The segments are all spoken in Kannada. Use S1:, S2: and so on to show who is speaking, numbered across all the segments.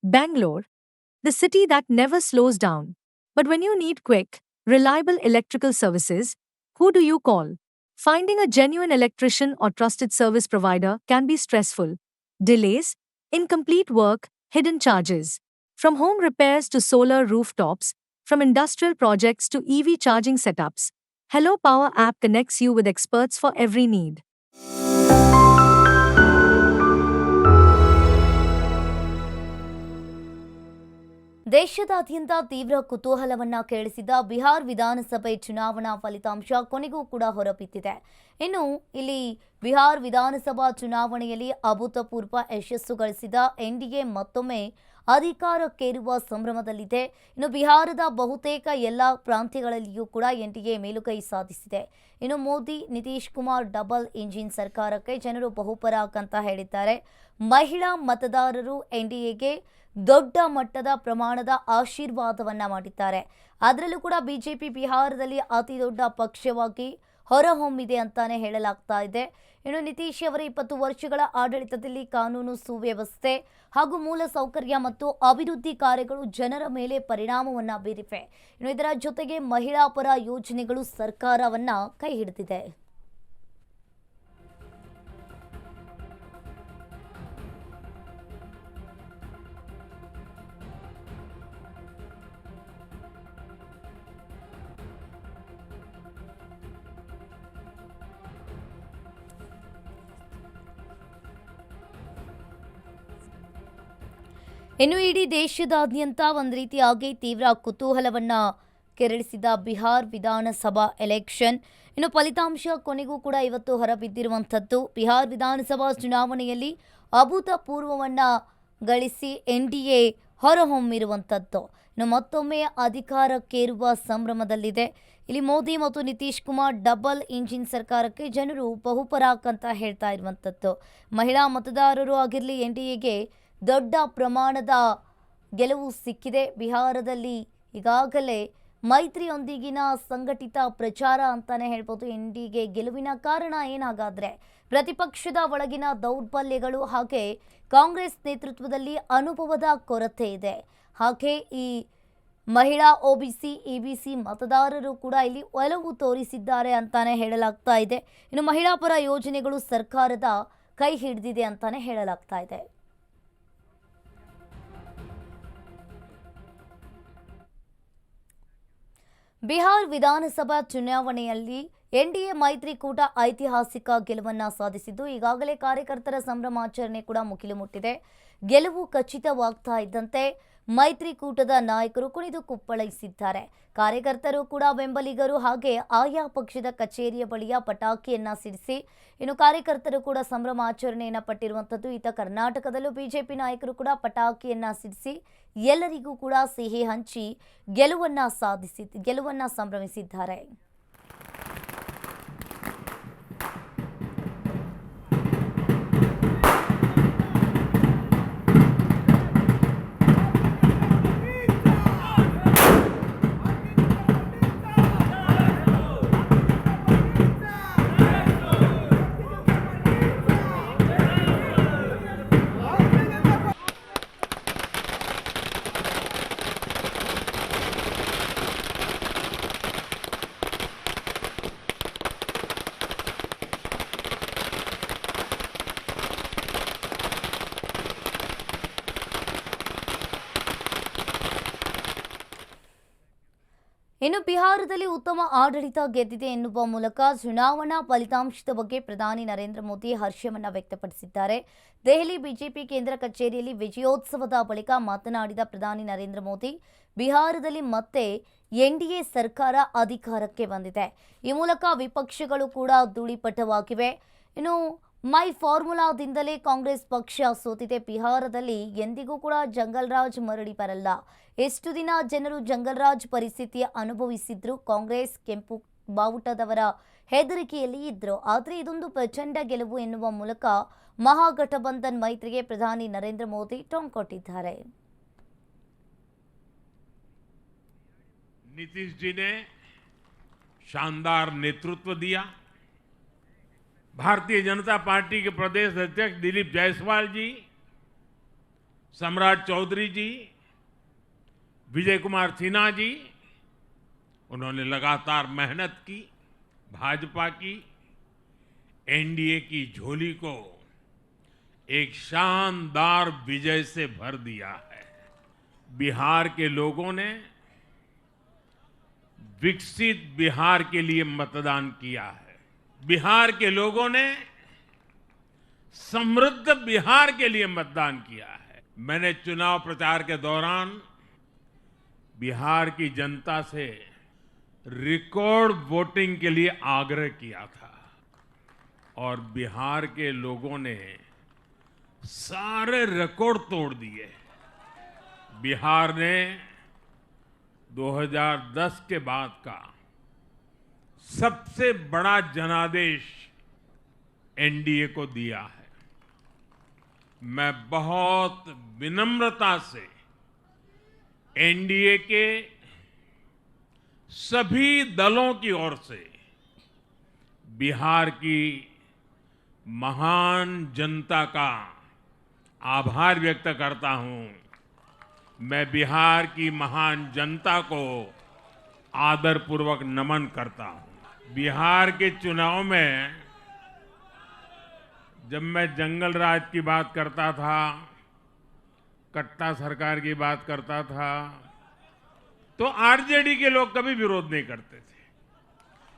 S1: Bangalore, the city that never slows down. But when you need quick, reliable electrical services, who do you call? Finding a genuine electrician or trusted service provider can be stressful. Delays, incomplete work, hidden charges. From home repairs to solar rooftops, from industrial projects to EV charging setups, Hello Power app connects you with experts for every need.
S2: ದೇಶದಾದ್ಯಂತ ತೀವ್ರ ಕುತೂಹಲವನ್ನ ಕೇಳಿಸಿದ ಬಿಹಾರ್ ವಿಧಾನಸಭೆ ಚುನಾವಣಾ ಫಲಿತಾಂಶ ಕೊನೆಗೂ ಕೂಡ ಹೊರಬಿದ್ದಿದೆ. ಇನ್ನು ಇಲ್ಲಿ ಬಿಹಾರ್ ವಿಧಾನಸಭಾ ಚುನಾವಣೆಯಲ್ಲಿ ಅಭೂತಪೂರ್ವ ಯಶಸ್ಸು ಗಳಿಸಿದ ಎನ್ಡಿಎ ಮತ್ತೊಮ್ಮೆ ಅಧಿಕಾರಕ್ಕೇರುವ ಸಂಭ್ರಮದಲ್ಲಿದೆ. ಇನ್ನು ಬಿಹಾರದ ಬಹುತೇಕ ಎಲ್ಲ ಪ್ರಾಂತ್ಯಗಳಲ್ಲಿಯೂ ಕೂಡ ಎನ್ಡಿಎ ಮೇಲುಗೈ ಸಾಧಿಸಿದೆ. ಇನ್ನು ಮೋದಿ ನಿತೀಶ್ ಕುಮಾರ್ ಡಬಲ್ ಇಂಜಿನ್ ಸರ್ಕಾರಕ್ಕೆ ಜನರು ಬಹುಪರಾಕ್ ಅಂತ ಹೇಳಿದ್ದಾರೆ. ಮಹಿಳಾ ಮತದಾರರು ಎನ್ಡಿಎಗೆ ದೊಡ್ಡ ಮಟ್ಟದ ಪ್ರಮಾಣದ ಆಶೀರ್ವಾದವನ್ನ ಮಾಡಿದ್ದಾರೆ. ಅದರಲ್ಲೂ ಕೂಡ ಬಿಜೆಪಿ ಬಿಹಾರದಲ್ಲಿ ಅತಿ ದೊಡ್ಡ ಪಕ್ಷವಾಗಿ ಹೊರಹೊಮ್ಮಿದೆ ಅಂತಾನೆ ಹೇಳಲಾಗ್ತಾ ಇದೆ. ಇನ್ನು ನಿತೀಶ್ ಅವರ 20 ವರ್ಷಗಳ ಆಡಳಿತದಲ್ಲಿ ಕಾನೂನು ಸುವ್ಯವಸ್ಥೆ ಹಾಗೂ ಮೂಲ ಸೌಕರ್ಯ ಮತ್ತು ಅಭಿವೃದ್ಧಿ ಕಾರ್ಯಗಳು ಜನರ ಮೇಲೆ ಪರಿಣಾಮವನ್ನ ಬೀರಿವೆ. ಇನ್ನು ಇದರ ಜೊತೆಗೆ ಮಹಿಳಾ ಪರ ಯೋಜನೆಗಳು ಸರ್ಕಾರವನ್ನ ಕೈ ಹಿಡಿದಿದೆ. ಇನ್ನು ಇಡೀ ದೇಶದಾದ್ಯಂತ ಒಂದು ರೀತಿಯಾಗಿ ತೀವ್ರ ಕುತೂಹಲವನ್ನ ಕೆರಳಿಸಿದ ಬಿಹಾರ್ ವಿಧಾನಸಭಾ ಎಲೆಕ್ಷನ್. ಇನ್ನು ಫಲಿತಾಂಶ ಕೊನೆಗೂ ಕೂಡ ಇವತ್ತು ಹೊರಬಿದ್ದಿರುವಂಥದ್ದು. ಬಿಹಾರ್ ವಿಧಾನಸಭಾ ಚುನಾವಣೆಯಲ್ಲಿ ಅಭೂತಪೂರ್ವವನ್ನ ಗಳಿಸಿ ಎನ್ಡಿಎ ಹೊರಹೊಮ್ಮಿರುವಂಥದ್ದು. ಇನ್ನು ಮತ್ತೊಮ್ಮೆ ಅಧಿಕಾರಕ್ಕೇರುವ ಸಂಭ್ರಮದಲ್ಲಿದೆ. ಇಲ್ಲಿ ಮೋದಿ ಮತ್ತು ನಿತೀಶ್ ಕುಮಾರ್ ಡಬಲ್ ಇಂಜಿನ್ ಸರ್ಕಾರಕ್ಕೆ ಜನರು ಬಹುಪರಾಕ್ ಅಂತ ಹೇಳ್ತಾ ಇರುವಂಥದ್ದು. ಮಹಿಳಾ ಮತದಾರರು ಆಗಿರಲಿ ಎನ್ಡಿಎಗೆ ದೊಡ್ಡ ಪ್ರಮಾಣದ ಗೆಲುವು ಸಿಕ್ಕಿದೆ. ಬಿಹಾರದಲ್ಲಿ ಈಗಾಗಲೇ ಮೈತ್ರಿಯೊಂದಿಗಿನ ಸಂಘಟಿತ ಪ್ರಚಾರ ಅಂತಾನೆ ಹೇಳ್ಬೋದು. ಎನ್ಡಿಎಗೆ ಗೆಲುವಿನ ಕಾರಣ ಏನಾಗಾದ್ರೆ ಪ್ರತಿಪಕ್ಷದ ಒಳಗಿನ ದೌರ್ಬಲ್ಯಗಳು, ಹಾಗೆ ಕಾಂಗ್ರೆಸ್ ನೇತೃತ್ವದಲ್ಲಿ ಅನುಭವದ ಕೊರತೆ ಇದೆ. ಹಾಗೆ ಈ ಮಹಿಳಾ ಒಬಿಸಿ ಇಬಿಸಿ ಮತದಾರರು ಕೂಡ ಇಲ್ಲಿ ಒಲವು ತೋರಿಸಿದ್ದಾರೆ ಅಂತಾನೆ ಹೇಳಲಾಗ್ತಾ ಇದೆ. ಇನ್ನು ಮಹಿಳಾ ಪರ ಯೋಜನೆಗಳು ಸರ್ಕಾರದ ಕೈ ಹಿಡಿದಿದೆ ಅಂತಾನೆ ಹೇಳಲಾಗ್ತಾ ಇದೆ. ಬಿಹಾರ್ ವಿಧಾನಸಭಾ ಚುನಾವಣೆಯಲ್ಲಿ ಎನ್ಡಿಎ ಮೈತ್ರಿಕೂಟ ಐತಿಹಾಸಿಕ ಗೆಲುವನ್ನು ಸಾಧಿಸಿದ್ದು, ಈಗಾಗಲೇ ಕಾರ್ಯಕರ್ತರ ಸಂಭ್ರಮಾಚರಣೆ ಕೂಡ ಮುಗಿಲು ಮುಟ್ಟಿದೆ. ಗೆಲುವು ಖಚಿತವಾಗ್ತಾ ಇದ್ದಂತೆ ಮೈತ್ರಿಕೂಟದ ನಾಯಕರು ಕುಣಿದು ಕುಪ್ಪಳಿಸಿದ್ದಾರೆ. ಕಾರ್ಯಕರ್ತರು ಕೂಡ ಬೆಂಬಲಿಗರು ಹಾಗೆ ಆಯಾ ಪಕ್ಷದ ಕಚೇರಿಯ ಬಳಿಯ ಪಟಾಕಿಯನ್ನ ಸಿಡಿಸಿ ಇನ್ನು ಕಾರ್ಯಕರ್ತರು ಕೂಡ ಸಂಭ್ರಮಾಚರಣೆಯನ್ನ ಪಟ್ಟಿರುವಂಥದ್ದು. ಈತ ಕರ್ನಾಟಕದಲ್ಲೂ ಬಿಜೆಪಿ ನಾಯಕರು ಕೂಡ ಪಟಾಕಿಯನ್ನ ಸಿಡಿಸಿ ಎಲ್ಲರಿಗೂ ಕೂಡ ಸಿಹಿ ಹಂಚಿ ಗೆಲುವನ್ನ ಸಂಭ್ರಮಿಸಿದ್ದಾರೆ. ಇನ್ನು ಬಿಹಾರದಲ್ಲಿ ಉತ್ತಮ ಆಡಳಿತ ಗೆದ್ದಿದೆ ಎನ್ನುವ ಮೂಲಕ ಚುನಾವಣಾ ಫಲಿತಾಂಶದ ಬಗ್ಗೆ ಪ್ರಧಾನಿ ನರೇಂದ್ರ ಮೋದಿ ಹರ್ಷವನ್ನ ವ್ಯಕ್ತಪಡಿಸಿದ್ದಾರೆ. ದೆಹಲಿ ಬಿಜೆಪಿ ಕೇಂದ್ರ ಕಚೇರಿಯಲ್ಲಿ ವಿಜಯೋತ್ಸವದ ಬಳಿಕ ಮಾತನಾಡಿದ ಪ್ರಧಾನಿ ನರೇಂದ್ರ ಮೋದಿ, ಬಿಹಾರದಲ್ಲಿ ಮತ್ತೆ ಎನ್ಡಿಎ ಸರ್ಕಾರ ಅಧಿಕಾರಕ್ಕೆ ಬಂದಿದೆ. ಈ ಮೂಲಕ ವಿಪಕ್ಷಗಳು ಕೂಡ ಧೂಳಿಪಟವಾಗಿವೆ. ಇನ್ನು ಮೈ ಫಾರ್ಮುಲಾದಿಂದಲೇ ಕಾಂಗ್ರೆಸ್ ಪಕ್ಷ ಸೋತಿದೆ. ಬಿಹಾರದಲ್ಲಿ ಎಂದಿಗೂ ಕೂಡ ಜಂಗಲ್ ರಾಜ್ ಮರಳಿ ಬರಲ್ಲ. ಎಷ್ಟು ದಿನ ಜನರು ಜಂಗಲ್ ರಾಜ್ ಪರಿಸ್ಥಿತಿ ಅನುಭವಿಸಿದ್ರು, ಕಾಂಗ್ರೆಸ್ ಕೆಂಪು ಬಾವುಟದವರ ಹೆದರಿಕೆಯಲ್ಲಿ ಇದ್ರು. ಆದರೆ ಇದೊಂದು ಪ್ರಚಂಡ ಗೆಲುವು ಎನ್ನುವ ಮೂಲಕ ಮಹಾಗಠಬಂಧನ್ ಮೈತ್ರಿಗೆ ಪ್ರಧಾನಿ ನರೇಂದ್ರ ಮೋದಿ ಟಾಂಗ್ ಕೊಟ್ಟಿದ್ದಾರೆ.
S3: नीतीश जी ने शानदार नेतृत्व दिया। भारतीय जनता पार्टी के प्रदेश अध्यक्ष दिलीप जायसवाल जी सम्राट चौधरी जी, विजय कुमार सिन्हा जी, उन्होंने लगातार मेहनत की, भाजपा की एनडीए की झोली को एक शानदार विजय से भर दिया है। बिहार के लोगों ने विकसित बिहार के लिए मतदान किया है। बिहार के लोगों ने समृद्ध बिहार के लिए मतदान किया है। मैंने चुनाव प्रचार के दौरान बिहार की जनता से रिकॉर्ड वोटिंग के लिए आग्रह किया था और बिहार के लोगों ने सारे रिकॉर्ड तोड़ दिए। बिहार ने 2010 के बाद का सबसे बड़ा जनादेश एनडीए को दिया है। मैं बहुत विनम्रता से एनडीए के सभी दलों की ओर से बिहार की महान जनता का आभार व्यक्त करता हूं। मैं बिहार की महान जनता को आदरपूर्वक नमन करता हूं। बिहार के चुनाव में जब मैं जंगल राज की बात करता था, कट्टा सरकार की बात करता था, तो आरजेडी के लोग कभी विरोध नहीं करते थे,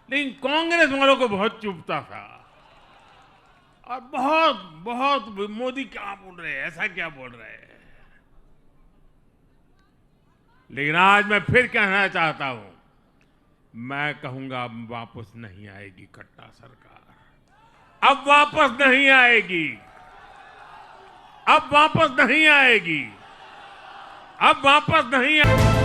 S3: लेकिन कांग्रेस वालों को बहुत चुभता था और बहुत बहुत मोदी क्या बोल रहे हैं, ऐसा क्या बोल रहे हैं। लेकिन आज मैं फिर कहना चाहता हूं, मैं कहूंगा अब वापस नहीं आएगी कट्टा सरकार, अब वापस नहीं आएगी, अब वापस नहीं आएगी, अब वापस नहीं आएगी।